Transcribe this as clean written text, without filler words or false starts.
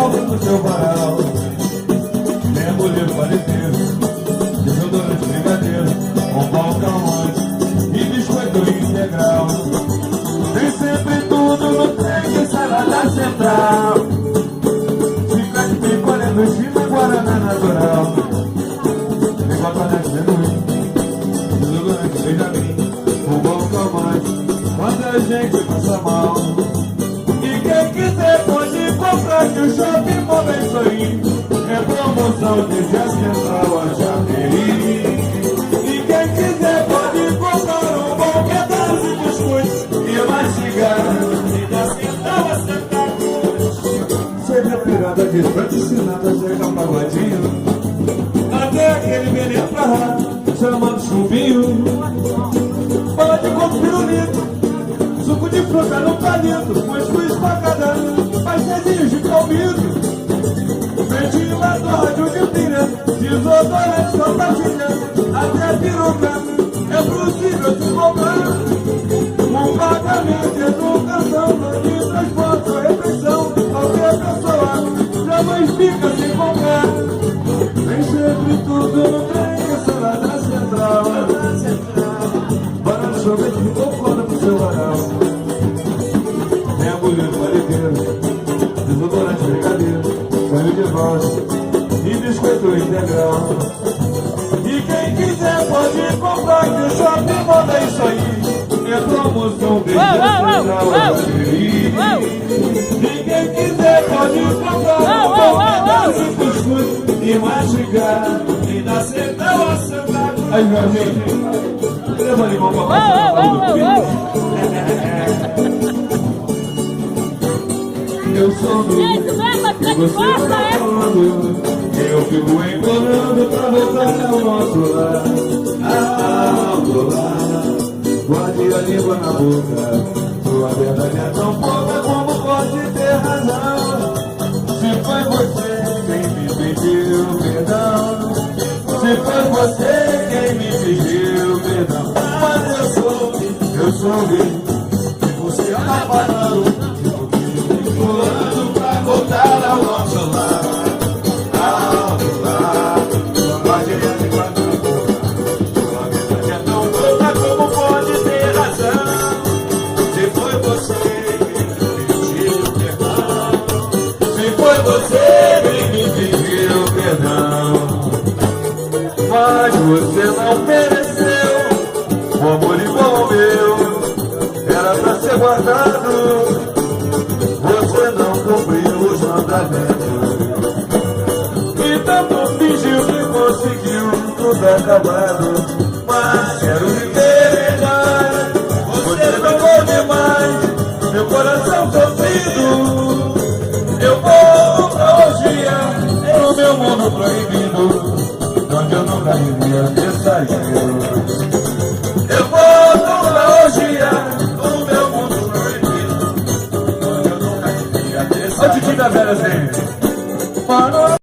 palco no seu varal. Mergulho parecido, desodorante de brigadeiro, com pão calmante e biscoito integral. Tem sempre tudo no trem que sai lá da central. Chiclete, picolé, docinho e guaraná natural. Igual tonete de amendoim, desodorante Benjamin, com pão calmante, quando a gente passa mal. E quem quiser pode comprar que o Shopping Mall é isso aí. É promoção desde a central a Japeri. E quem quiser pode comprar um bom pedaço de biscoito e mastigar. E da central a central. Seja pirada de patrocinada, seja pagodinho, até aquele veneno pra rato, chamando chuvinho. Pode com pirulito, suco de fruta no palito, cuscuz pra cada pastelzinhos de palmito, ventilador de pilha, desodorante só pastilha, até peruca é possível se comprar. Um pagamento, educação, de transporte, refeição, qualquer pessoa já não explica sem comprar. Tem sempre tudo no trem, essa lá da central. Para o sorvete de cocô pro seu varal. Mergulho no palideiro, desodorante brigadeiro, banho de rosa e biscoito integral. E quem quiser pode comprar que o Shopping Mall é isso aí. É promoção desde a central a Japeri. E quem quiser pode comprar um pedaço de cuscuz e mastigar. E da central a central. Aí, Jorginho, leva limão pra passar no filho. Eu sou do que você tá falando. Eu fico implorando pra voltar ao nosso lar. Ao lar. Guarde a língua na boca. Sua verdade é tão pouca como pode ter razão. Se foi você quem me pediu perdão, se foi você quem me pediu perdão, mas eu soube que você tá falando, implorando pra voltar ao nosso lar. Ao lar. Guarde a língua na boca. Sua verdade é tão pouca como pode ter razão. Se foi você quem me pediu perdão, se foi você quem me pediu perdão, mas você não mereceu um amor igual ao meu. Era pra ser guardado, você não cumpriu os mandamentos. E tanto fingiu que conseguiu tudo acabado.